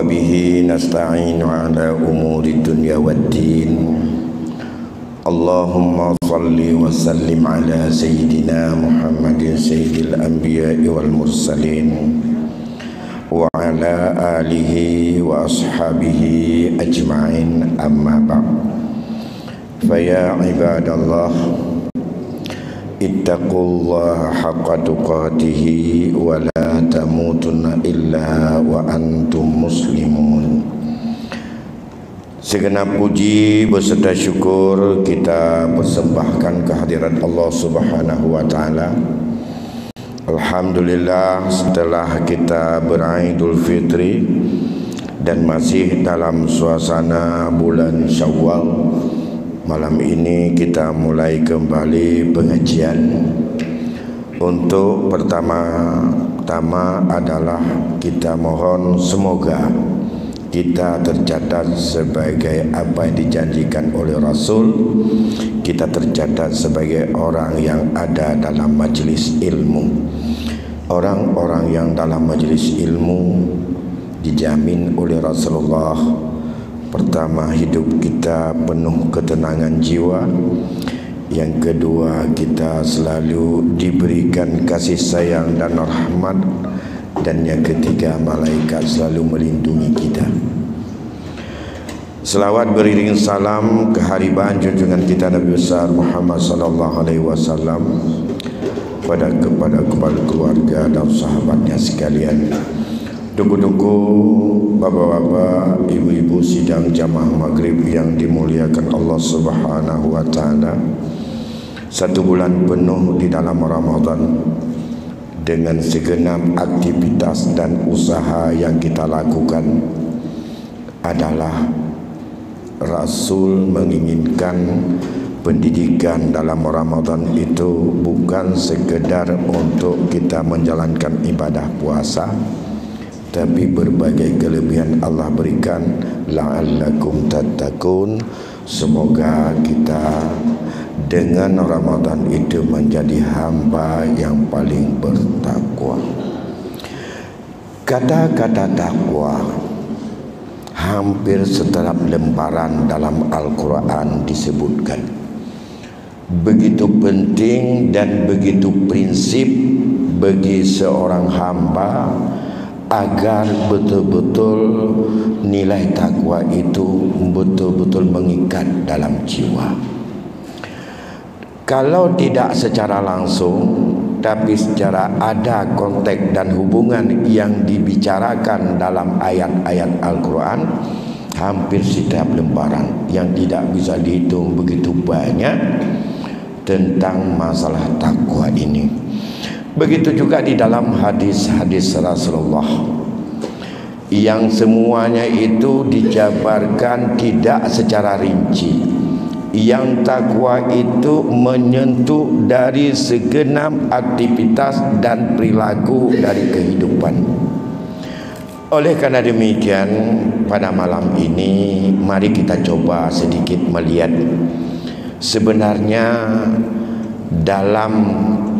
bihi nasta'inu ala umuri dunya waddin. Allahumma salli wa sallim ala sayyidina Muhammadin sayyidil anbiya'i wal mursalin wa ala alihi wa ashabihi ajma'in, amma ba'd. Faya ibadallah, ittaqullaha haqqa tuqatihi wa la tamutunna illa wa antum muslimun. Segenap puji beserta syukur kita persembahkan kehadirat Allah Subhanahu wa taala. Alhamdulillah, setelah kita beraidul fitri dan masih dalam suasana bulan Syawal, malam ini kita mulai kembali pengajian. Untuk pertama-tama adalah kita mohon semoga kita tercatat sebagai apa yang dijanjikan oleh Rasul. Kita tercatat sebagai orang yang ada dalam majlis ilmu. Orang-orang yang dalam majlis ilmu dijamin oleh Rasulullah. Pertama, hidup kita penuh ketenangan jiwa. Yang kedua, kita selalu diberikan kasih sayang dan rahmat. Dan yang ketiga, malaikat selalu melindungi kita. Selawat beriring salam keharibaan junjungan kita Nabi besar Muhammad sallallahu alaihi wasallam kepada keluarga dan sahabatnya sekalian. Tunggu-tunggu bapak-bapak, ibu-ibu sidang jamaah maghrib yang dimuliakan Allah Subhanahu wa taala. 1 bulan penuh di dalam Ramadan dengan segenap aktivitas dan usaha yang kita lakukan adalah Rasul menginginkan pendidikan dalam Ramadan itu bukan sekedar untuk kita menjalankan ibadah puasa, tapi berbagai kelebihan Allah berikan la'allakum tattaqun. Semoga kita dengan Ramadan itu menjadi hamba yang paling bertakwa. Kata-kata takwa hampir setiap lembaran dalam Al-Quran disebutkan. Begitu penting dan begitu prinsip bagi seorang hamba agar betul-betul nilai takwa itu betul-betul mengikat dalam jiwa. Kalau tidak secara langsung, tapi secara ada konteks dan hubungan yang dibicarakan dalam ayat-ayat Al-Quran, hampir setiap lembaran yang tidak bisa dihitung begitu banyak tentang masalah takwa ini. Begitu juga di dalam hadis-hadis Rasulullah yang semuanya itu dijabarkan tidak secara rinci. Yang takwa itu menyentuh dari segenap aktivitas dan perilaku dari kehidupan. Oleh karena demikian, pada malam ini mari kita coba sedikit melihat sebenarnya dalam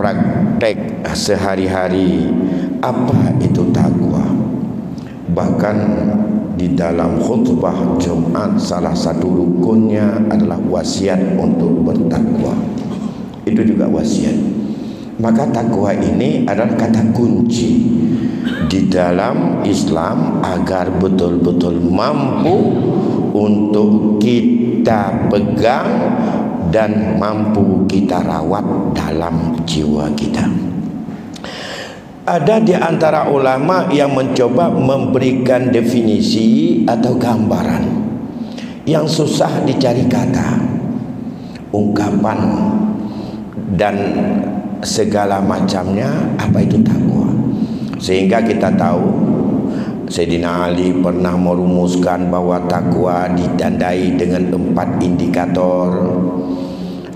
praktek sehari-hari apa itu takwa. Bahkan di dalam khutbah Jumat salah satu rukunnya adalah wasiat untuk bertakwa. Itu juga wasiat. Maka takwa ini adalah kata kunci di dalam Islam agar betul-betul mampu untuk kita pegang dan mampu kita rawat dalam jiwa kita. Ada di antara ulama yang mencoba memberikan definisi atau gambaran yang susah dicari kata, ungkapan dan segala macamnya apa itu takwa. Sehingga kita tahu Sayyidina Ali pernah merumuskan bahwa takwa ditandai dengan 4 indikator.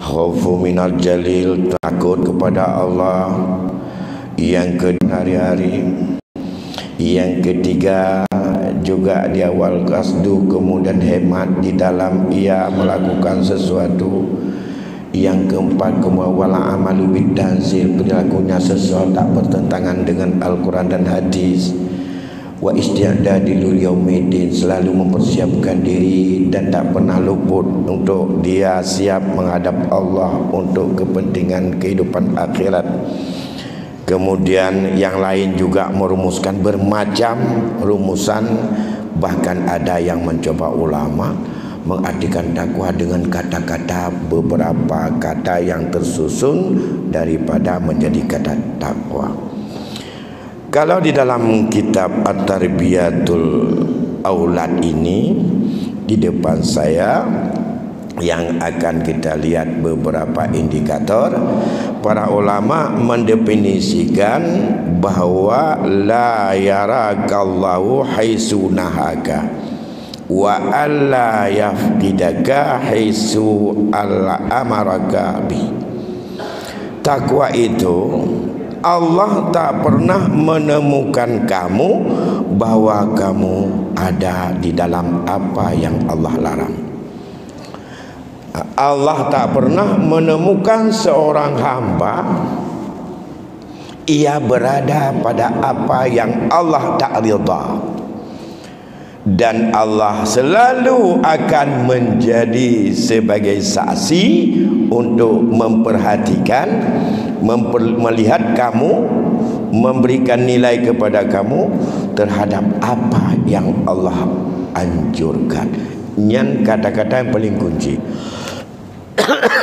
Khaufu minal jalil, takut kepada Allah. Yang kedua hari-hari. Yang ketiga juga di awal qasdu, kemudian hemat di dalam ia melakukan sesuatu. Yang keempat, wala amalu bitanzil, perilakunya sesuatu tak bertentangan dengan Al-Quran dan hadis. wa isti'dadil yaumiddin, selalu mempersiapkan diri dan tak pernah luput untuk dia siap menghadap Allah untuk kepentingan kehidupan akhirat. Kemudian yang lain juga merumuskan bermacam rumusan, bahkan ada yang mencoba ulama mengartikan takwa dengan kata-kata, beberapa kata yang tersusun daripada menjadi kata takwa. Kalau di dalam kitab At-Tarbiyatul Aulad ini, di depan saya yang akan kita lihat beberapa indikator, para ulama mendefinisikan bahawa la yarakallahu haitsu nahaka wa alla yafqidaka haitsu amaraka bi. Takwa itu Allah tak pernah menemukan kamu bahwa kamu ada di dalam apa yang Allah larang. Allah tak pernah menemukan seorang hamba ia berada pada apa yang Allah tak ridha, dan Allah selalu akan menjadi sebagai saksi untuk memperhatikan, melihat kamu, memberikan nilai kepada kamu terhadap apa yang Allah anjurkan. Nyan kata-kata yang paling kunci.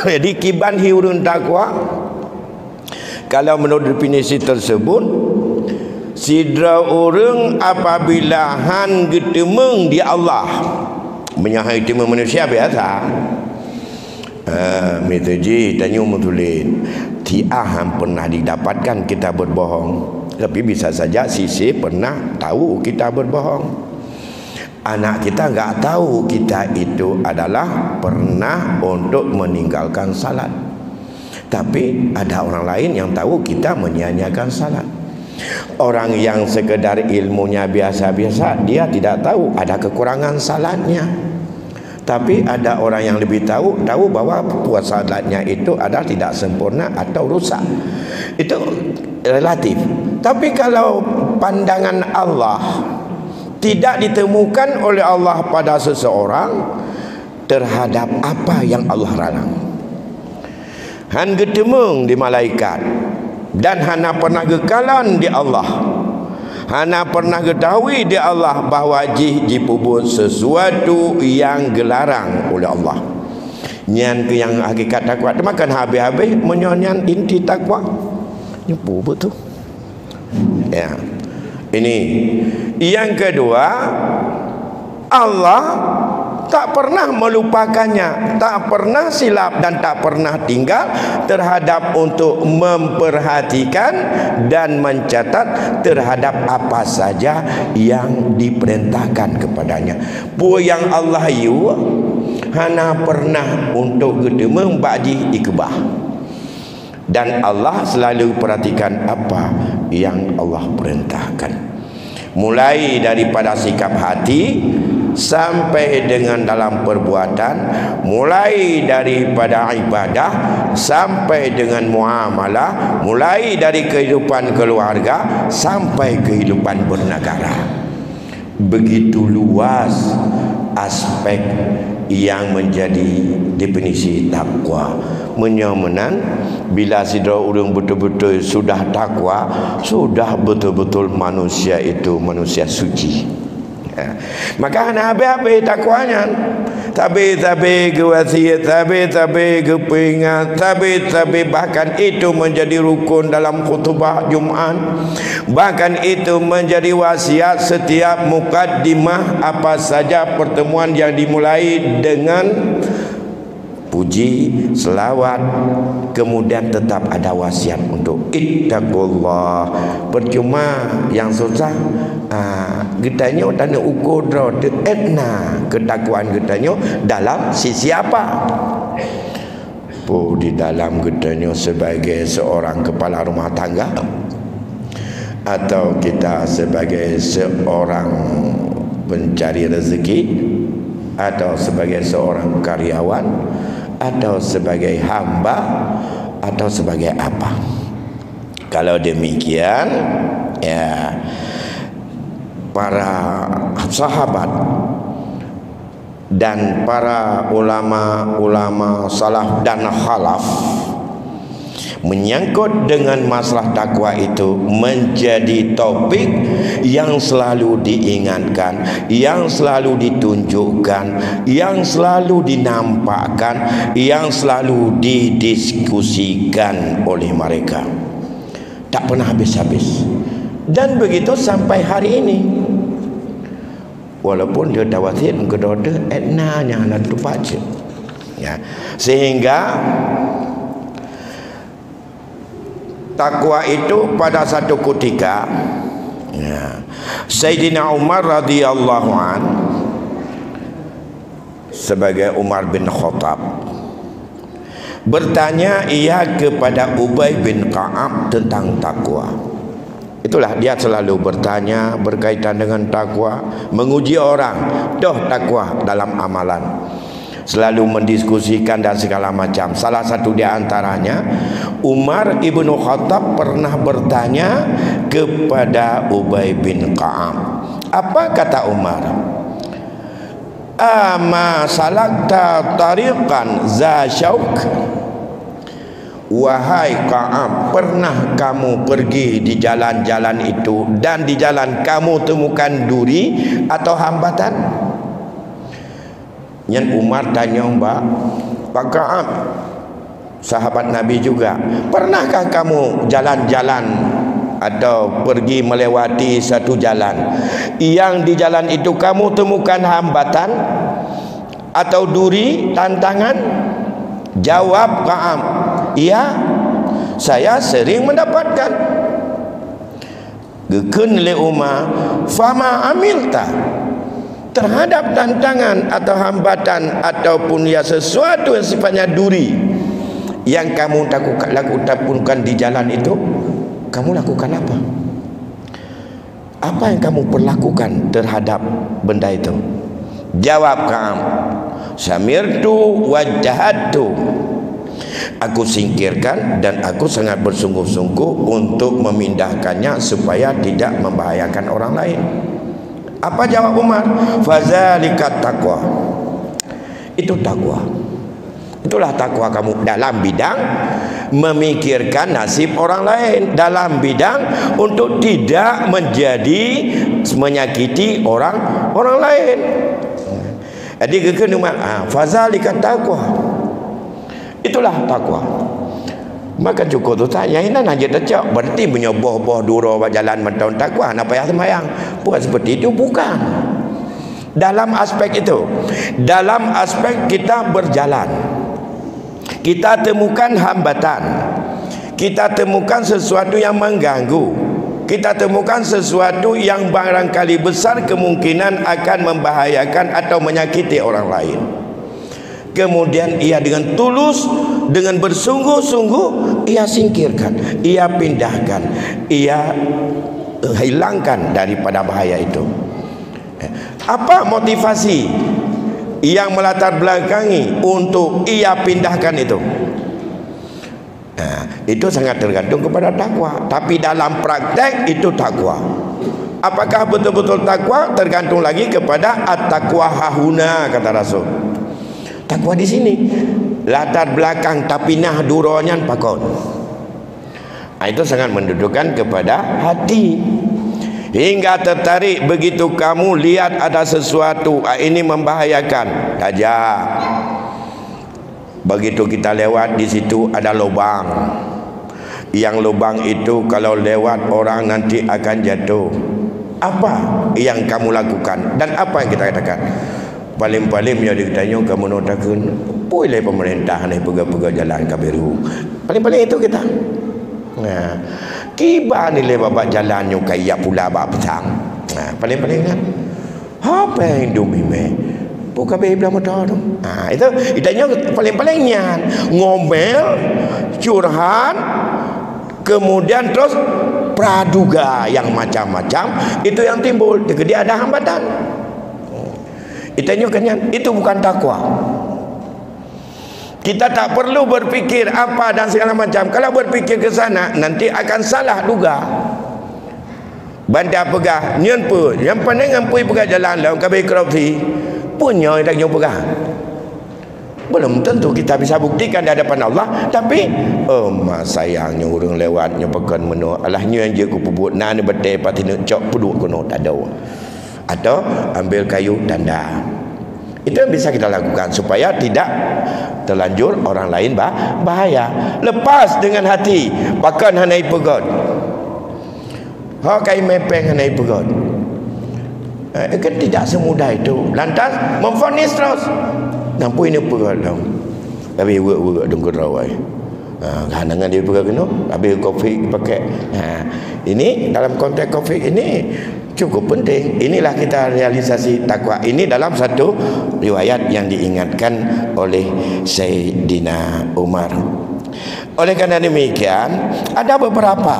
Jadi kiban hiurun takwa, kalau menurut definisi tersebut, sidra orang apabila han getemeng di Allah, menyahai temeng manusia biasa. Mitaji tanya mutulin, tiah pernah didapatkan kita berbohong, tapi bisa saja sisi pernah tahu kita berbohong. Anak kita enggak tahu kita itu adalah pernah untuk meninggalkan salat, tapi ada orang lain yang tahu kita menyia-nyiakan salat. Orang yang sekedar ilmunya biasa-biasa, dia tidak tahu ada kekurangan salatnya, tapi ada orang yang lebih tahu bahwa puasa salatnya itu adalah tidak sempurna atau rusak. Itu relatif. Tapi kalau pandangan Allah tidak ditemukan oleh Allah pada seseorang terhadap apa yang Allah larang, han getemeng di malaikat, dan hana pernah gekalan di Allah, hana pernah ketahui di Allah bahawa jipubut sesuatu yang gelarang oleh Allah. Nyan ke yang hakikat takwa, makan habis-habis menyonyan inti takwa nyepu betul ya. Ini yang kedua, Allah tak pernah melupakannya, tak pernah silap dan tak pernah tinggal terhadap untuk memperhatikan dan mencatat terhadap apa saja yang diperintahkan kepadanya. Pu yang Allah yu hana pernah untuk gedemeng ba'di ikbah, dan Allah selalu perhatikan apa yang Allah perintahkan, mulai daripada sikap hati sampai dengan dalam perbuatan, mulai daripada ibadah sampai dengan muamalah, mulai dari kehidupan keluarga sampai kehidupan bernegara. Begitu luas aspek yang menjadi definisi takwa. Menyamanan bila sidra urang betul-betul sudah takwa, sudah betul-betul manusia itu manusia suci. Ya. Maka habis-habis takwanya, tapi kewasiat, tapi kepingat, tapi bahkan itu menjadi rukun dalam khutbah Jumat, bahkan itu menjadi wasiat setiap mukaddimah apa saja pertemuan yang dimulai dengan puji, selawat, kemudian tetap ada wasiat untuk ittaqullah. Percuma yang susah getanya tanya ukur etna ketakwaan getanya dalam sisi apa? Di dalam getanya sebagai seorang kepala rumah tangga, atau kita sebagai seorang pencari rezeki, atau sebagai seorang karyawan, atau sebagai hamba, atau sebagai apa. Kalau demikian, ya para sahabat dan para ulama-ulama salaf dan khalaf menyangkut dengan masalah takwa itu menjadi topik yang selalu diingatkan, yang selalu ditunjukkan, yang selalu dinampakkan, yang selalu didiskusikan oleh mereka. Tak pernah habis-habis. Dan begitu sampai hari ini. Walaupun dia tawatir kedoda etnanya nak terbaca. Ya. Sehingga takwa itu pada satu ketika, ya, Sayyidina Umar radhiyallahu an sebagai Umar bin Khattab bertanya ia kepada Ubay bin Ka'ab tentang takwa. Itulah dia selalu bertanya berkaitan dengan takwa, menguji orang, doh takwa dalam amalan. Selalu mendiskusikan dan segala macam. Salah satu di antaranya Umar ibnu Khattab pernah bertanya kepada Ubay bin Ka'ab. Apa kata Umar? Ama salakta tariqan za syauk? Wahai Ka'ab, pernah kamu pergi di jalan-jalan itu dan di jalan kamu temukan duri atau hambatan? Yang Umar tanya Pak Ka'ab, sahabat Nabi juga, pernahkah kamu jalan-jalan atau pergi melewati satu jalan yang di jalan itu kamu temukan hambatan atau duri, tantangan? Jawab Ka'ab, iya, saya sering mendapatkan. Gekun le Umar, fama amilta, terhadap tantangan atau hambatan ataupun ya sesuatu yang sifatnya duri yang kamu lakukan di jalan itu, kamu lakukan apa? Apa yang kamu perlakukan terhadap benda itu? Jawab Ka'ab, samirtu wajahatu, aku singkirkan dan aku sangat bersungguh-sungguh untuk memindahkannya supaya tidak membahayakan orang lain. Apa jawab Umar? Fazalikat taqwa. Itu takwa. Itulah takwa kamu dalam bidang memikirkan nasib orang lain, dalam bidang untuk tidak menyakiti orang lain. Jadi kena fazalikat taqwa. Itulah takwa. Maka cukup tu tanya ini aja tercak berarti menyoboh-boh duro jalan mentau takwa nak payah sembahyang. Bukan seperti itu, bukan. Dalam aspek itu, dalam aspek kita berjalan, kita temukan hambatan, kita temukan sesuatu yang mengganggu, kita temukan sesuatu yang barangkali besar kemungkinan akan membahayakan atau menyakiti orang lain. Kemudian ia dengan tulus, dengan bersungguh-sungguh ia singkirkan, ia pindahkan, ia hilangkan daripada bahaya itu. Apa motivasi yang melatar belakangi untuk ia pindahkan itu? Itu sangat tergantung kepada takwa. Tapi dalam praktek itu takwa. Apakah betul-betul takwa? Tergantung lagi kepada at-taqwa hahuna, kata Rasul. Takwa di sini latar belakang tapi nah duronya pakon. Itu sangat mendudukkan kepada hati. Hingga tertarik begitu kamu lihat ada sesuatu ini membahayakan, tajak. Begitu kita lewat di situ ada lubang. Yang lubang itu kalau lewat orang nanti akan jatuh. Apa yang kamu lakukan dan apa yang kita katakan? Paling-paling dia ditanya kamu notakan boleh pemerintah ni pega-pega jalan kabiru. Paling-paling itu kita. Nah, kiba ni le babak jalannya kayak pula bab petang. Nah, paling-paling kan. Apa yang dumime? Buka be belah motor tu. Itu ditanya paling-palingnya ngomel, curhat, kemudian terus praduga yang macam-macam itu yang timbul. Dia ada hambatan. Itu bukan takwa. Kita tak perlu berfikir apa dan segala macam. Kalau berfikir ke sana nanti akan salah duga. bandar pegah nyen pun yang pandai ngampui pegah jalan lawan kabeh korupsi punya tak jumpa pegah. Belum tentu kita bisa buktikan di hadapan Allah, tapi sayangnya orang lewatnya pekan menu alahnya je ku pebut nan betai patina cok puduk kono tak ada. Atau ambil kayu tanda. Itu yang bisa kita lakukan supaya tidak terlanjur orang lain bahaya. Lepas dengan hati bahkan hanai pegot. Kai mepeng hanai pegot. Kan tidak semudah itu. Lantas memfonis terus. Nampu ini pegat dah. Tapi buat dengkur rawai. Hanangan dia pegat kena. Habis kopi pakai. Ini dalam konteks kopi ini cukup penting. Inilah kita realisasi takwa. Ini dalam satu riwayat yang diingatkan oleh Sayyidina Umar. Oleh kerana demikian, ada beberapa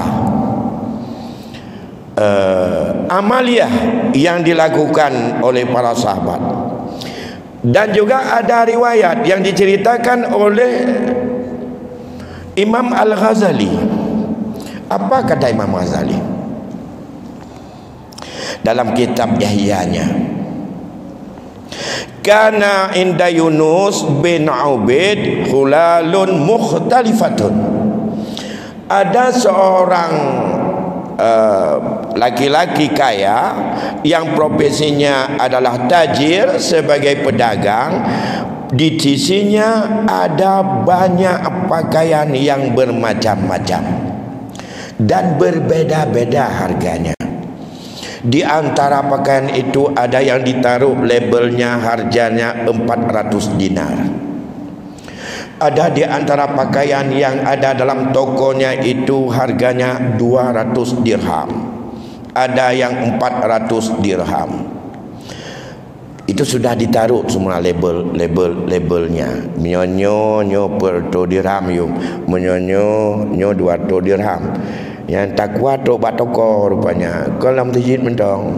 amaliyah yang dilakukan oleh para sahabat. Dan juga ada riwayat yang diceritakan oleh Imam Al-Ghazali. Apa kata Imam Ghazali dalam kitab Yahyanya? Kana inda Yunus bin Ubaid hulalun mukhtalifatun. Ada seorang laki-laki kaya yang profesinya adalah tajir sebagai pedagang. Di sisinya ada banyak pakaian yang bermacam-macam dan berbeda-beda harganya. Di antara pakaian itu ada yang ditaruh labelnya harganya 400 dinar. Ada di antara pakaian yang ada dalam tokonya itu harganya 200 dirham. Ada yang 400 dirham. Itu sudah ditaruh semua labelnya. Menyonyo per 2 dirham yuk. Menyonyo 200 dirham. Yang tak kuat bat toko rupanya. Kalau masjid mentong.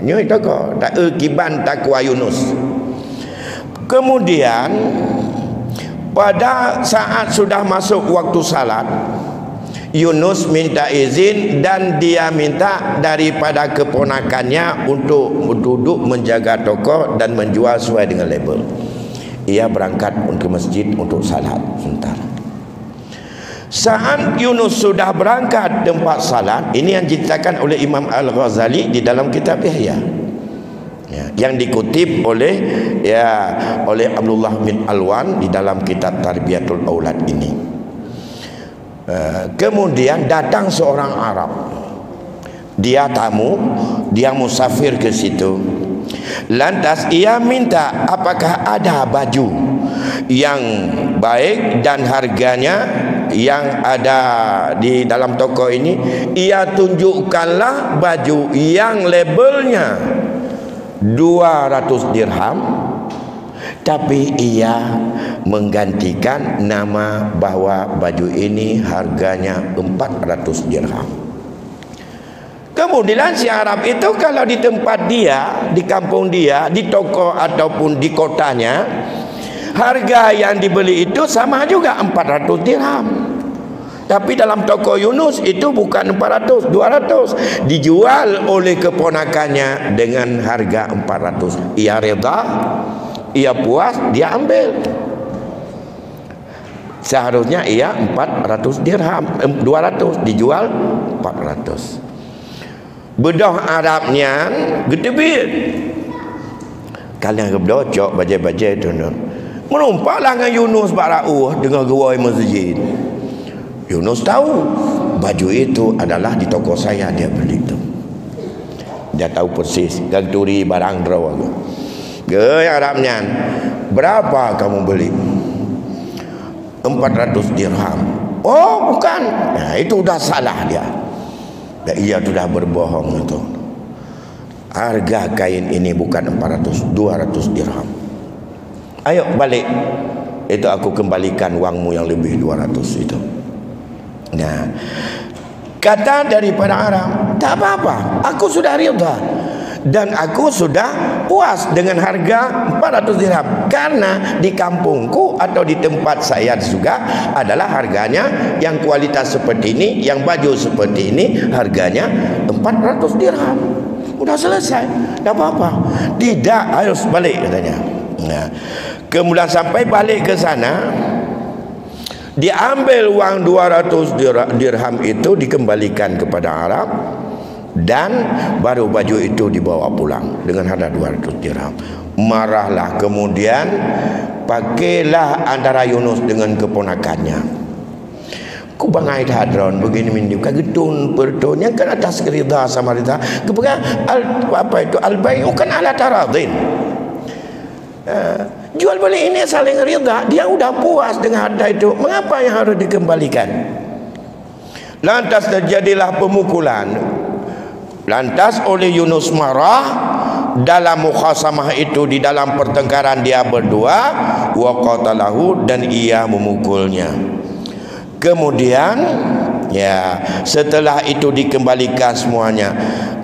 Nyo toko tak kiban takwa Yunus. Kemudian pada saat sudah masuk waktu salat, Yunus minta izin dan dia minta daripada keponakannya untuk duduk menjaga toko dan menjual sesuai dengan label. Ia berangkat ke masjid untuk salat sebentar. Saat Yunus sudah berangkat tempat salat, ini yang diceritakan oleh Imam Al-Ghazali di dalam kitab Yahya. Yang dikutip oleh Abdullah bin Alwan di dalam kitab Tarbiyatul Aulad ini. Kemudian datang seorang Arab. Dia tamu, dia musafir ke situ. Lantas ia minta apakah ada baju yang baik dan harganya yang ada di dalam toko ini. Ia tunjukkanlah baju yang labelnya 200 dirham, tapi ia menggantikan nama bahwa baju ini harganya 400 dirham. Kemudian si Arab itu kalau di tempat dia, di kampung dia, di toko ataupun di kotanya, harga yang dibeli itu sama juga 400 dirham. Tapi dalam toko Yunus itu bukan 400, 200. Dijual oleh keponakannya dengan harga 400. Ia reda, ia puas, dia ambil. Seharusnya ia 400 dirham, 200, dijual 400. Bedah Arabnya gedebit. Kalian kebelocok bajai-bajai tu. Menumpaklah dengan Yunus Bara'uh dengan gawai masjid. Yunus tahu baju itu adalah di toko saya dia beli itu. Dia tahu persis ganturi barang draw. Ge Arabnya, berapa kamu beli? 400 dirham. Oh bukan, nah, itu udah salah dia. Dan ia sudah berbohong itu. Harga kain ini bukan 400, 200 dirham. Ayo balik. Itu aku kembalikan uangmu yang lebih 200 itu. Nah, kata daripada Arab, tak apa-apa, aku sudah rida dan aku sudah puas dengan harga 400 dirham, karena di kampungku atau di tempat saya juga adalah harganya yang kualitas seperti ini, yang baju seperti ini harganya 400 dirham. Udah selesai, tak apa-apa. Tidak, harus balik katanya. Nah, kemudian sampai balik ke sana, diambil uang 200 dirham itu dikembalikan kepada Arab, dan baru baju itu dibawa pulang dengan harga 200 dirham. Marahlah, kemudian pakailah antara Yunus dengan keponakannya. Ku bangai hadron begini minum kagetun pertonya kan atas kerida sama rida kebuka apa itu al-bai'u kan ala taradin. Jual beli ini saling rida, dia udah puas dengan harga itu, mengapa yang harus dikembalikan? Lantas terjadilah pemukulan. Lantas oleh Yunus marah dalam mukhasamah itu, di dalam pertengkaran dia berdua, wa qatalahu, dan ia memukulnya. Kemudian ya, setelah itu dikembalikan semuanya.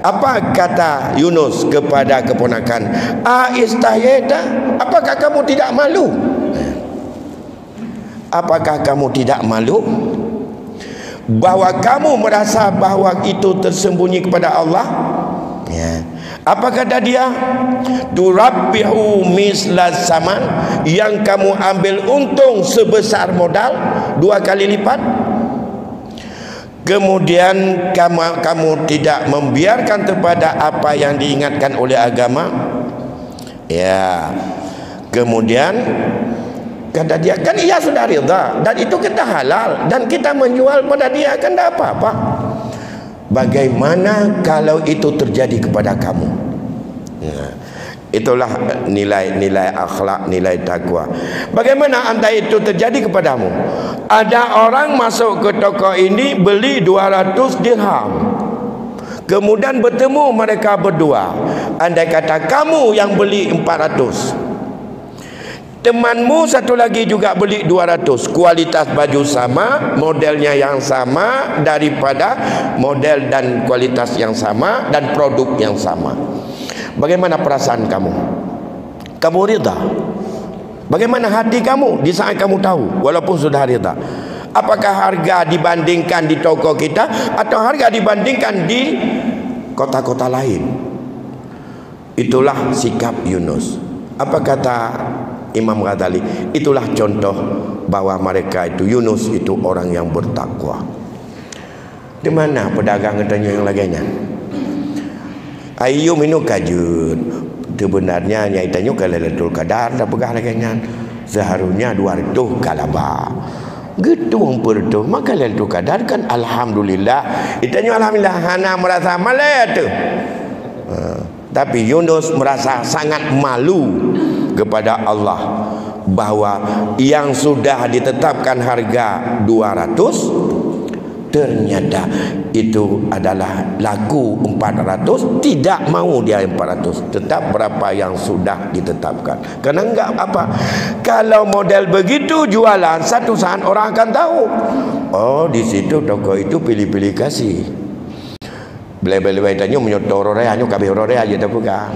Apa kata Yunus kepada keponakan? Istahyata, apakah kamu tidak malu? Apakah kamu tidak malu bahwa kamu merasa bahwa itu tersembunyi kepada Allah? Ya. Apa kata dia? Turabbihu mislas saman, yang kamu ambil untung sebesar modal 2 kali lipat. Kemudian kamu tidak membiarkan kepada apa yang diingatkan oleh agama. Ya. Kemudian kata dia, kan ia sudah rida dan itu kita halal dan kita menjual pada dia, kan tidak apa-apa. Bagaimana kalau itu terjadi kepada kamu? Nah, itulah nilai-nilai akhlak, nilai takwa. Bagaimana anda itu terjadi kepadamu? Ada orang masuk ke toko ini beli 200 dirham. Kemudian bertemu mereka berdua. Andai kata kamu yang beli 400, temanmu satu lagi juga beli 200, kualitas baju sama, modelnya yang sama, daripada model dan kualitas yang sama dan produk yang sama. Bagaimana perasaan kamu? Kamu rida? Bagaimana hati kamu di saat kamu tahu walaupun sudah rida? Apakah harga dibandingkan di toko kita atau harga dibandingkan di kota-kota lain? Itulah sikap Yunus. Apa kata Imam Ghazali? Itulah contoh bahwa mereka itu, Yunus itu orang yang bertakwa. Di mana pedagang katanya yang lainnya? Ayu minum kajut. Sebenarnya nyai tanya kalau Lailatul Qadar dah pegah laginya. Seharusnya 200 kalaba. Gitu umper tu. Maka Lailatul Qadar kan alhamdulillah. Itanya alhamdulillah hana merasa malah tu. Tapi Yunus merasa sangat malu kepada Allah bahwa yang sudah ditetapkan harga 200 ternyata itu adalah laku 400, tidak mau dia 400, tetap berapa yang sudah ditetapkan. Karena enggak apa, kalau model begitu jualan satu saat orang akan tahu, oh di situ toko itu pilih-pilih kasih. Beli-beli tanya menyotor orang hanya kabeh orang aja tak pegang.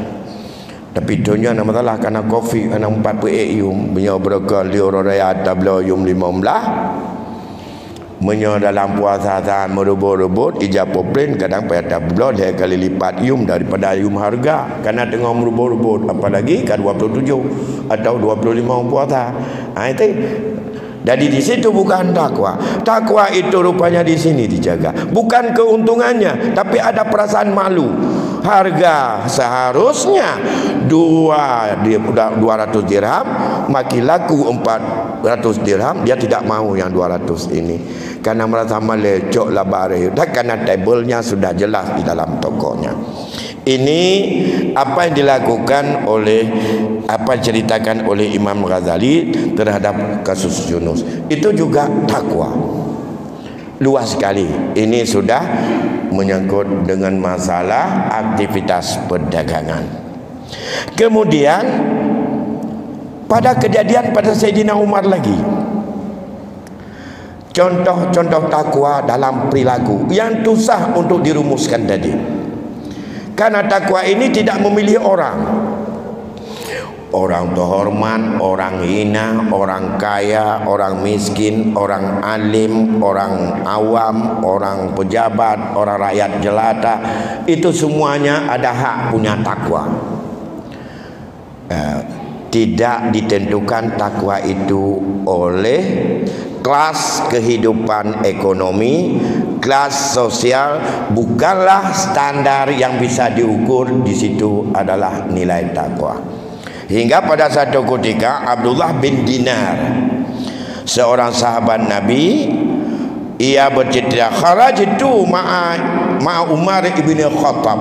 Tapi dunia nama masalah karena kopi karena 40 yum punya berapa liur raya tablo yum 15 menyo dalam puasa saat merebut-rebut ijab poplen kadang payah tablo dia kali lipat yum daripada yum harga karena tengah merebut-rebut, apalagi kan 27 atau 25 puasa. Itu jadi di situ bukan takwa. Takwa itu rupanya di sini dijaga. Bukan keuntungannya, tapi ada perasaan malu. Harga seharusnya 200 dirham, makin laku 400 dirham, dia tidak mau yang 200 ini. Karena merasa melecok lah barang. Dan karena tabelnya sudah jelas di dalam tokonya. Ini apa yang dilakukan oleh, apa ceritakan oleh Imam Ghazali terhadap kasus Yunus. Itu juga takwa. Luas sekali. Ini sudah menyangkut dengan masalah aktivitas perdagangan. Kemudian pada kejadian pada Sayyidina Umar lagi, contoh-contoh takwa dalam perilaku yang susah untuk dirumuskan tadi. Karena takwa ini tidak memilih orang. orang terhormat, orang hina, orang kaya, orang miskin, orang alim, orang awam, orang pejabat, orang rakyat jelata, itu semuanya ada hak punya takwa. Tidak ditentukan takwa itu oleh kelas kehidupan ekonomi, kelas sosial, bukanlah standar yang bisa diukur. Di situ adalah nilai takwa. Hingga pada satu ketika Abdullah bin Dinar, seorang sahabat Nabi, ia bercerita, kharajtu ma'a Umar ibn Khattab.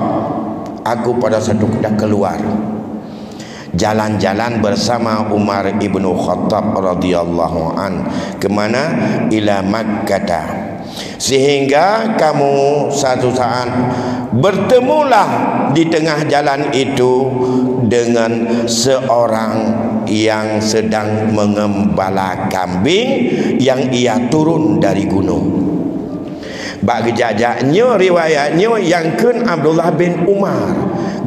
Aku pada satu ketika keluar jalan-jalan bersama Umar ibn Khattab radhiyallahu an. Kemana? Ila Makkah. Sehingga kamu satu saat bertemulah di tengah jalan itu dengan seorang yang sedang mengembala kambing yang ia turun dari gunung. Bagi jajaknya riwayatnya yang kun Abdullah bin Umar,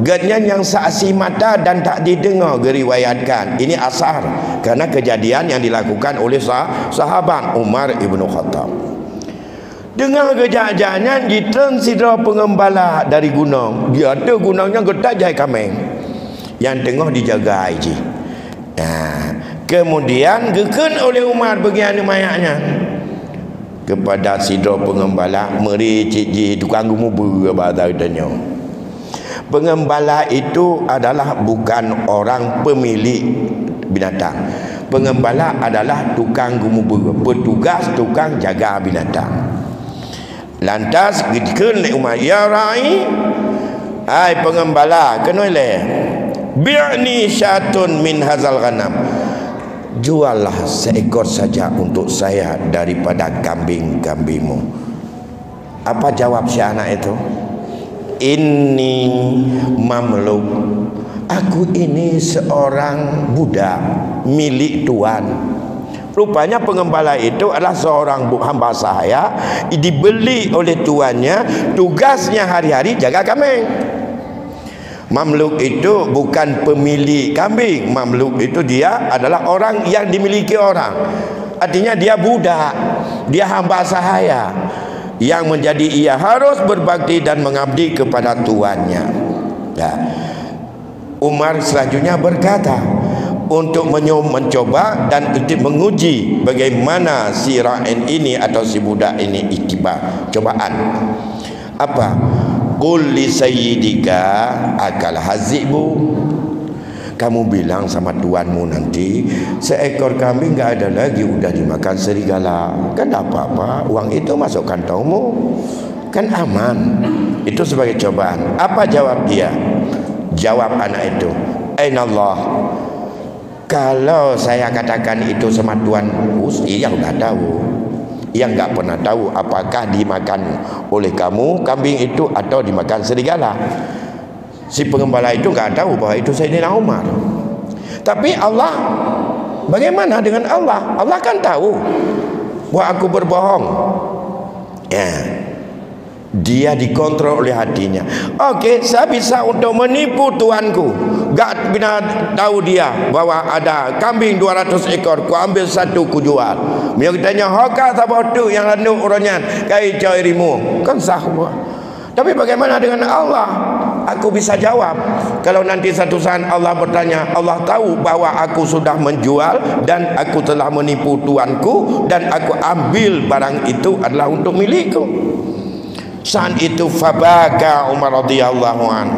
ganyan yang saksi mata dan tak didengar diriwayatkan. Ini asar karena kejadian yang dilakukan oleh sahabat Umar ibn Khattab. Dengan kejadiannya ditensira pengembala dari gunung. Dia ada gunungnya getak jahit kambing yang tengah dijaga haji. Kemudian gekun oleh Umar bagian mayatnya kepada sidra pengembala, meri cik tukang gumubu badanya. Pengembala itu adalah bukan orang pemilik binatang. Pengembala adalah tukang gumubu, petugas tukang jaga binatang. Lantas dikun Umar, ya rai, hai pengembala, kenole bi'ni syatun min hazal ghanam, juallah seekor saja untuk saya daripada kambing-kambingmu. Apa jawab si anak itu? Ini mamluk, aku ini seorang budak milik tuan. Rupanya pengembala itu adalah seorang hamba sahaya, dibeli oleh tuannya, tugasnya hari-hari jaga kambing. Mamluk itu bukan pemilik kambing. Mamluk itu dia adalah orang yang dimiliki orang. Artinya dia budak, dia hamba sahaya yang menjadi ia harus berbakti dan mengabdi kepada tuannya. Umar selanjutnya berkata, untuk mencoba dan menguji bagaimana si ra'in ini atau si budak ini iktibar, cobaan. Apa? Qul li sayyidika akal hazibu. Kamu bilang sama tuanmu nanti, seekor kambing enggak ada lagi, udah dimakan serigala. Kan tak apa-apa, uang itu masuk kantongmu, kan aman. Itu sebagai cobaan. Apa jawab dia? Jawab anak itu, ainallah. Kalau saya katakan itu sama tuanku, ia enggak tahu. Ia enggak pernah tahu apakah dimakan oleh kamu kambing itu atau dimakan serigala. Si pengembala itu enggak tahu bahwa itu Sayyidina Umar. Tapi Allah, bagaimana dengan Allah? Allah kan tahu bahwa aku berbohong. Dia dikontrol oleh hatinya. Oke, saya bisa untuk menipu tuanku. Gak pernah tahu dia bahwa ada kambing 200 ekor. Ku ambil satu, ku jual. Dia tanya, hoka apa tu yang lalu orangnya kai cairimu. Kan sah. Tapi bagaimana dengan Allah? Aku bisa jawab. Kalau nanti satu saat Allah bertanya, Allah tahu bahwa aku sudah menjual dan aku telah menipu tuanku dan aku ambil barang itu adalah untuk milikku. Saat itu fabaka Umar radhiyallahu an.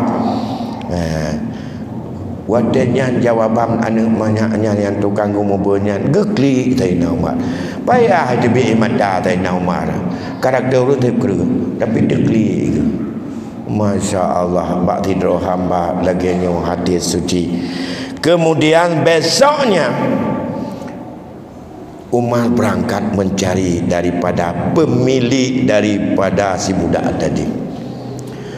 Wadanya jawaban anak banyaknya yang tukang gumuburnya gekli Sayyidina Umar. Payah dibi mata Sayyidina Umar. Karakter itu keren, tapi dekli. Masya Allah, bak tidur hamba lagi nyu hati suci. Kemudian besoknya Umar berangkat mencari daripada pemilik daripada si budak tadi.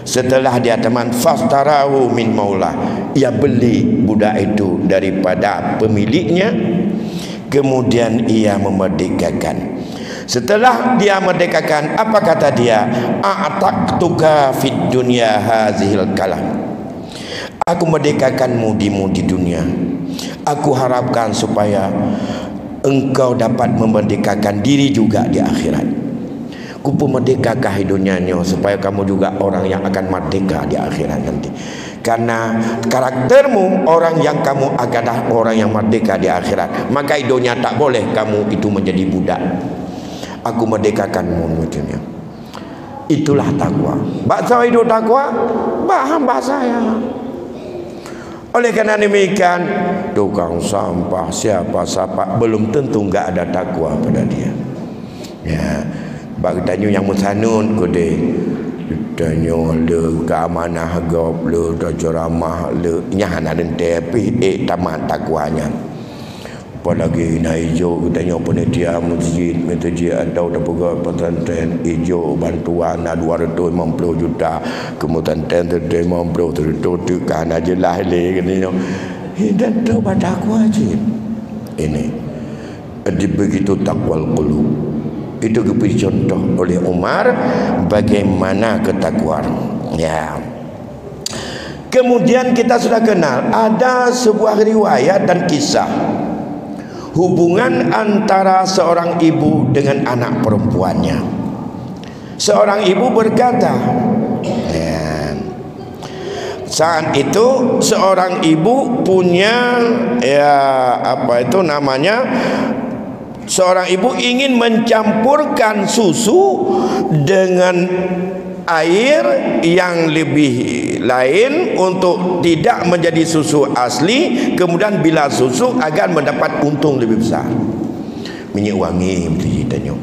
Setelah dia teman fastarahu min maula, ia beli budak itu daripada pemiliknya. Kemudian ia memerdekakan. Setelah dia merdekakan, apa kata dia? A'taqtuka fid dunya hazihil kalam. Aku merdekakanmu di dunia. Aku harapkan supaya engkau dapat memerdekakan diri juga di akhirat. Ku merdekakah hidupnya supaya kamu juga orang yang akan merdeka di akhirat nanti. Karena karaktermu orang yang kamu adalah orang yang merdeka di akhirat, maka hidupnya tak boleh kamu itu menjadi budak. Aku merdekakanmu macamnya. Itulah takwa. Bahasa hidup takwa, hamba saya. Oleh kerana demikian, tukang sampah siapa belum tentu enggak ada takwa pada dia. Ya, bagi tanya yang musanun kode tanya le keamanah gop le ceramah le nyah ada tapi tamat takwanya. Apalagi na hijau tanya panitia masjid atau dapat pesantren hijau bantuan 250 juta kemudian pesantren 50 tu kan aja lah le katanya. Dan tu takwa wajib. Ini begitu takwal qulub. Itu diberi contoh oleh Umar bagaimana ketakwaan. Ya. Kemudian kita sudah kenal ada sebuah riwayat dan kisah hubungan antara seorang ibu dengan anak perempuannya. Seorang ibu berkata, ya, saat itu seorang ibu punya seorang ibu ingin mencampurkan susu dengan air yang lebih lain untuk tidak menjadi susu asli, kemudian bila susu agar mendapat untung lebih besar. Minyak wangi betul tanya.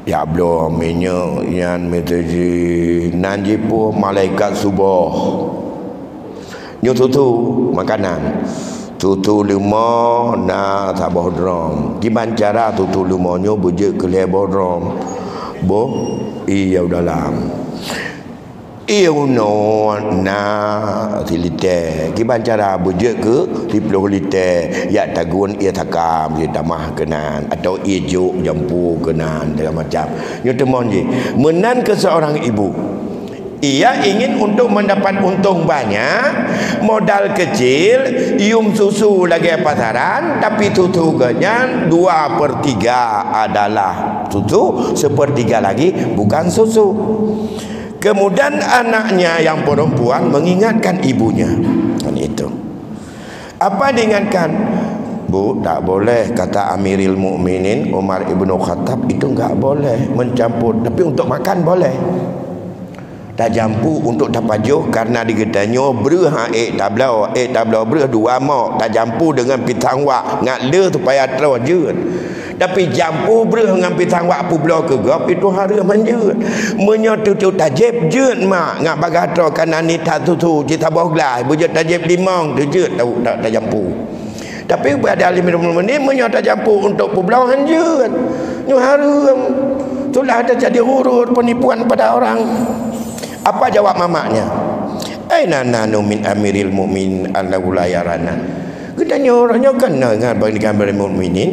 Ya belum minyak yang betul nanti pun malaikat subuh. Nyutu makanan. Tutu lima na sabah drom. Gimana cara tutu limanya bujuk ke lebar drom? Iya dalam. Iya na silite. Gimana cara bujuk ke 10 liter? Ya tagun ia takam dia tamah kenan atau ijo jampu kenan dengan macam. Nyo temon je. Menan ke seorang ibu. Ia ingin untuk mendapat untung banyak, modal kecil, ium susu lagi pasaran, tapi tutuganya 2/3 adalah susu, 1/3 lagi bukan susu. Kemudian anaknya yang perempuan mengingatkan ibunya. Dan itu. Apa diingatkan? Bu, tak boleh kata Amirul Mukminin Umar ibnu Khattab itu enggak boleh mencampur, tapi untuk makan boleh. Tak jampu untuk tapajuh karena digedanyo bereh tablau bereh 2 mak tak jampu dengan pitang wak ngat le supaya terus jeut. Tapi jampu bereh dengan pitang wak publo ke gop itu hari menjeut. Menyotu tajib jeut mak ngat bagatro kana ni tak tutu kita boglah bujut tajib limang tu jeut tak jampu. Tapi pada Amirul Mukminin menyata jampu untuk publo hanjeut. Nyu harum. Itulah ada jadi hurur penipuan pada orang. Apa jawab mamaknya? Aina nanu min Amiril Mukminin allahu la yarana. Katanya orangnya kena dengan bagi Amirul Mukminin.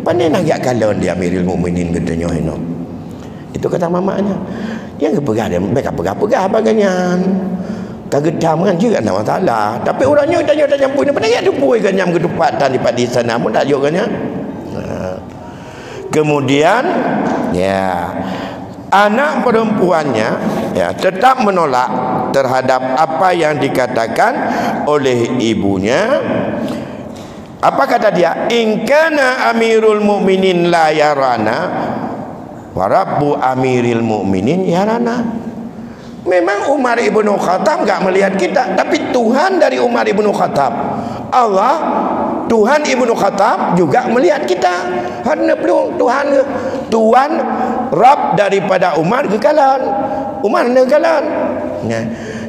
Pandai nak gak kalon dia Amirul Mukminin katanya ino. Itu kata mamaknya. Yang kepegah dia pegah bagian. Kagedam kan juga ada masalah. Tapi orangnya tanya jampu ni pandai tu pui kan jam kedupatan di sana pun tak juga kan. Kemudian ya anak perempuannya ya tetap menolak terhadap apa yang dikatakan oleh ibunya. Apa kata dia? In kana Amirul Mukminin la yarana wa rabbu Amiril Mukminin yarana. Memang Umar ibnu Khattab enggak melihat kita, tapi Tuhan dari Umar ibnu Khattab, Allah Tuhan ibnu Khattab juga melihat kita. Karena perlu Tuhan Rabb daripada Umar kekalan. Umar kekalan. Ya.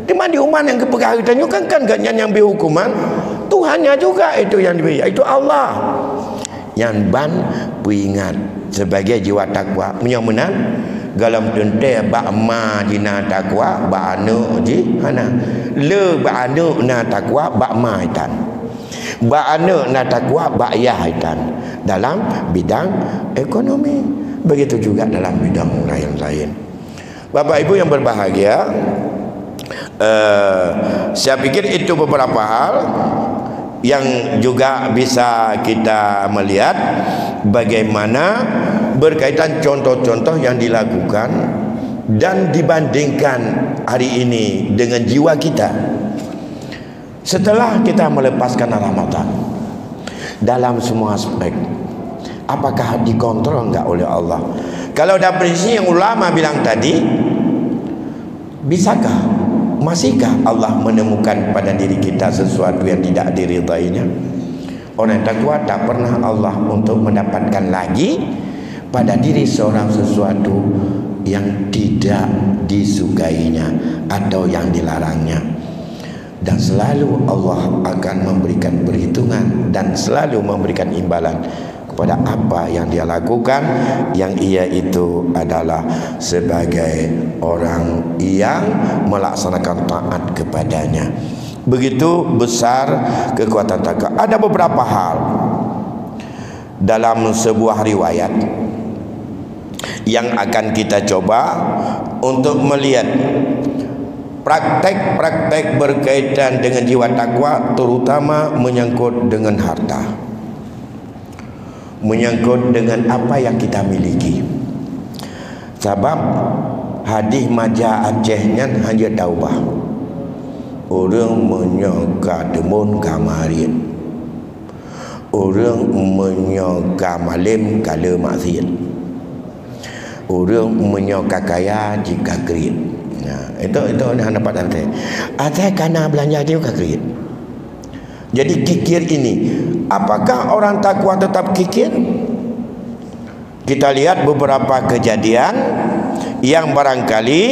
Cuma di Umar yang kepegah kita kan ganyan yang berhukuman. Tuhannya juga itu yang diberi. Itu Allah. Yang ban peringat sebagai jiwa takwa. Menyamunan galam tente ba ma jina takwa ba anu ji hana le ba anu na takwa ba ma itan ba anu na takwa ba ya itan dalam bidang ekonomi, begitu juga dalam bidang lain-lain. Bapak Ibu yang berbahagia, saya pikir itu beberapa hal yang juga bisa kita melihat bagaimana berkaitan contoh-contoh yang dilakukan dan dibandingkan hari ini dengan jiwa kita setelah kita melepaskan Ramadan dalam semua aspek. Apakah dikontrol enggak oleh Allah? Kalau ada prinsip yang ulama bilang tadi, bisakah, masihkah Allah menemukan pada diri kita sesuatu yang tidak diridainya? Orang takwa tak pernah Allah untuk mendapatkan lagi pada diri seorang sesuatu yang tidak disukainya atau yang dilarangnya. Dan selalu Allah akan memberikan perhitungan dan selalu memberikan imbalan kepada apa yang dia lakukan, yang ia itu adalah sebagai orang yang melaksanakan taat kepadanya. Begitu besar kekuatan takwa. Ada beberapa hal dalam sebuah riwayat yang akan kita coba untuk melihat praktek-praktek berkaitan dengan jiwa takwa, terutama menyangkut dengan harta, menyangkut dengan apa yang kita miliki. Sebab hadis Majah Acehnya hanya taubah, orang menyangka demun kamarin, orang menyangka malim kala maksiat, orang menyangka kaya jika kerit. Nah, itu yang dapat arti. Ada karena belanja dia kekir. Jadi kikir ini, apakah orang takwa tetap kikir? Kita lihat beberapa kejadian yang barangkali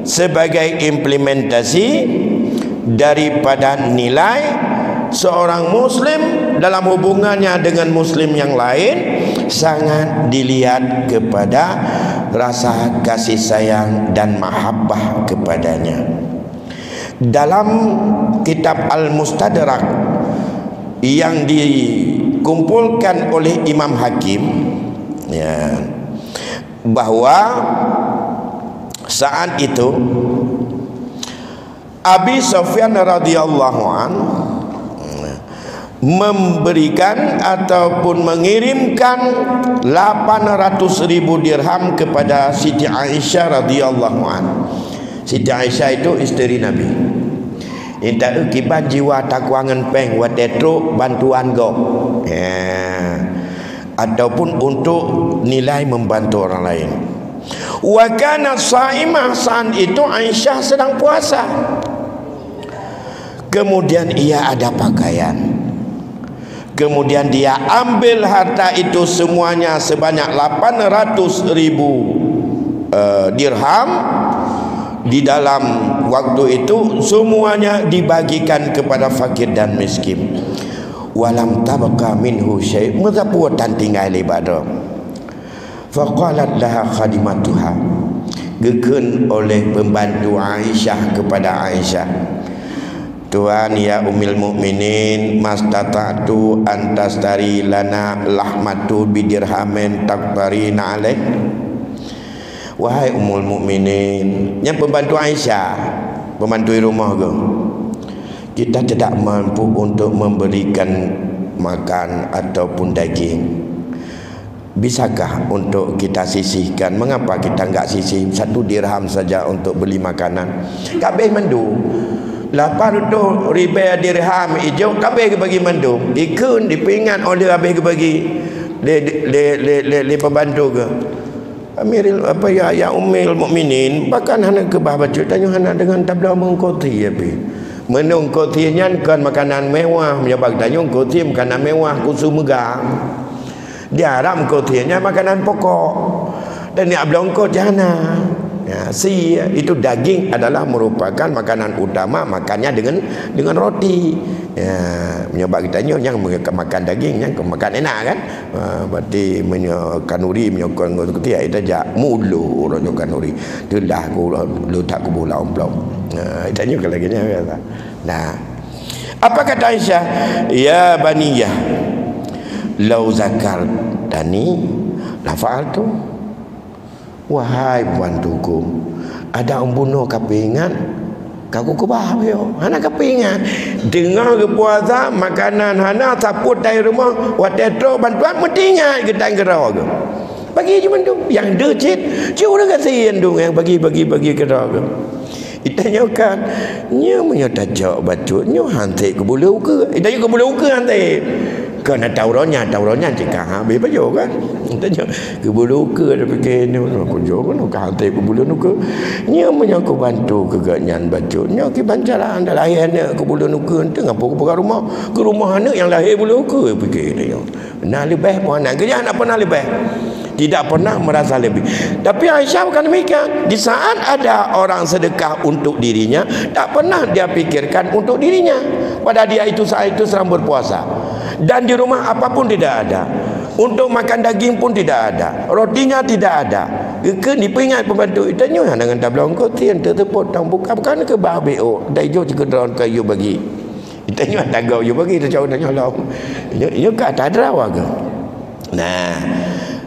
sebagai implementasi daripada nilai seorang muslim dalam hubungannya dengan muslim yang lain sangat dilihat kepada rasa kasih sayang dan mahabbah kepadanya. Dalam kitab Al-Mustadrak yang dikumpulkan oleh Imam Hakim, ya, bahwa saat itu Abi Sufyan radhiyallahu anhu memberikan ataupun mengirimkan 800.000 dirham kepada Siti Aisyah radhiyallahu anha. Siti Aisyah itu isteri Nabi. Inta kiban jiwa takwa ngenpeng wa tetruk bantuan go. Ya. Ataupun untuk nilai membantu orang lain. Wa kana shaimah, saat itu Aisyah sedang puasa. Kemudian ia ada pakaian. Kemudian dia ambil harta itu semuanya sebanyak 800.000 dirham. Di dalam waktu itu semuanya dibagikan kepada fakir dan miskin. Walam tabqa minhu syai', mudzapuatan tinggal ibadah. Faqalat laha khadimatuha, gekeun oleh pembantu Aisyah kepada Aisyah, Tuhan ya Ummul Mukminin, mastata'tu antastari lana lahmatu bidirhamin taqtarina alaih. Wahai Ummul Mukminin, yang pembantu Aisyah, pembantu rumah ke, kita tidak mampu untuk memberikan makan ataupun daging. Bisakah untuk kita sisihkan? Mengapa kita enggak sisih 1 dirham saja untuk beli makanan? Kabeh mendu 800 ribu dirham hijau kabeh bagi mendung. Ikun dipingat oleh kabeh bagi le pembantu ke. Amiril apa ya Ummul Mukminin, bahkan hana ke bah baca tanya hana dengan tabla mengkoti ya pi. Menung kotinya kan makanan mewah, menyebab tanya koti makanan mewah khusus megah. Dia haram kotinya makanan pokok. Dan ni ablong kot jana. Ya, itu daging adalah merupakan makanan utama, makannya dengan roti. Ya, menyebab kita yang makan daging, yang makan enak kan. Berarti kanuri menyokong ketia itu aja mulu orang kanuri. Tu dah aku lu tak ku bola omplong. Itu juga lagi kata. Nah, apa kata Aisyah? Ya baniyah, lau zakar tani la fa'altu. Wahai pembantuku, ada bunuh kepingan, kaku kubah yo, anak kepingan. dengar ke puasa makanan hana saput dari rumah watetro bantuan mesti ingat ke tang gerau ke bagi je mandum yang decit cuma orang kasihan dong yang bagi gerau ke itanya kan nya punya tajak batu nya hantik ke bulu ke itanya ke bulu ke hantik kena tauronya jika habis baju kan tanya ke bulu ke ada fikir ni aku jauh kan ke hantik ke bulu ke nya punya aku bantu ke ganyan baju nya ke bancaran dah lahir ni ke bulu ke tengah apa rumah ke rumah anak yang lahir bulu ke fikir dia nak lebih pun anak kerja nak pernah lebih tidak pernah merasa lebih. Tapi Aisyah bukan demikian. Di saat ada orang sedekah untuk dirinya, tak pernah dia pikirkan untuk dirinya. Pada dia itu saat itu sedang berpuasa. Dan di rumah apapun tidak ada. Untuk makan daging pun tidak ada. Rotinya tidak ada. Ke ni peringat pembantu itanya dengan tablang kau tian terteput tang bukan ke babeo. Dai jo ke daun kayu bagi. Itanya tagau you bagi tu jauh tanya Allah. Ini ke atas derawa ke. Nah,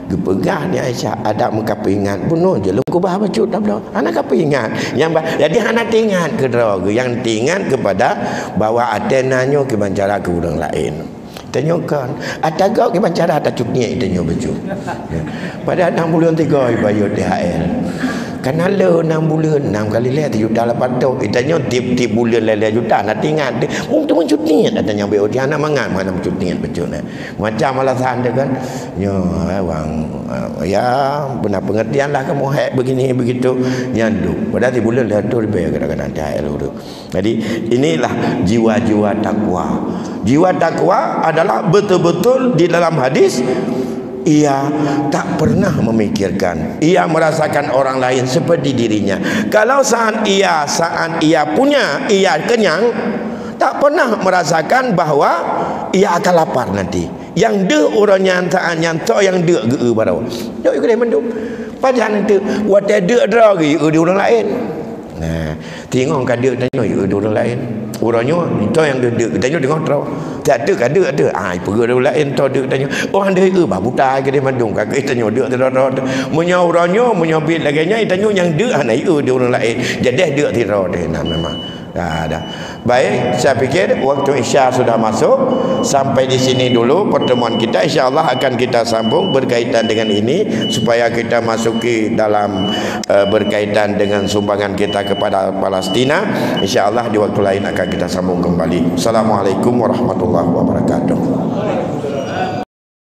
gepegah ni Aisyah ada muka peringat bunuh je lu ku bah bacut dah belum anak apa ingat yang jadi anak tingat ke draga yang tingat kepada bawa atenanya ke bancara ke orang lain tanyakan atagau ke bancara ada cutnya itanya baju pada 6 bulan 3 bayar THL Karena le 6 bulan 6 kali le 3 juta 800 itanya tip bulan le juta nak tingat dia tu mencuti katanya BO dia anak mangan mana mencuti betul macam alasan dia kan ya bang ya benar pengertian lah kamu hak begini begitu nyanduk pada 3 bulan le tu lebih kadang-kadang dia tu. Jadi inilah jiwa-jiwa takwa. Jiwa takwa adalah betul-betul di dalam hadis ia tak pernah memikirkan, ia merasakan orang lain seperti dirinya. Kalau saat ia punya, ia kenyang, tak pernah merasakan bahawa ia akan lapar nanti. Yang de orang yang tak yang de ge barau. Yo ikut menduk. Padahal nanti wate de dra ge di orang lain. Nah, tengok kada tanya di orang lain. Orangnya itu yang dia tanya dengan terus. Tak ada kada. Pergi orang lain tahu dia tanya. Orang dia ke bah buta ke dia mandung kakak tanya dia terus. Munya orangnya munya bil laganya tanya yang dia anak dia orang lain. Jadi dia terus dia memang. Dah. Baik, saya fikir waktu Isya sudah masuk. Sampai di sini dulu pertemuan kita. InsyaAllah akan kita sambung berkaitan dengan ini supaya kita masuki dalam berkaitan dengan sumbangan kita kepada Palestina. InsyaAllah di waktu lain akan kita sambung kembali. Assalamualaikum warahmatullahi wabarakatuh.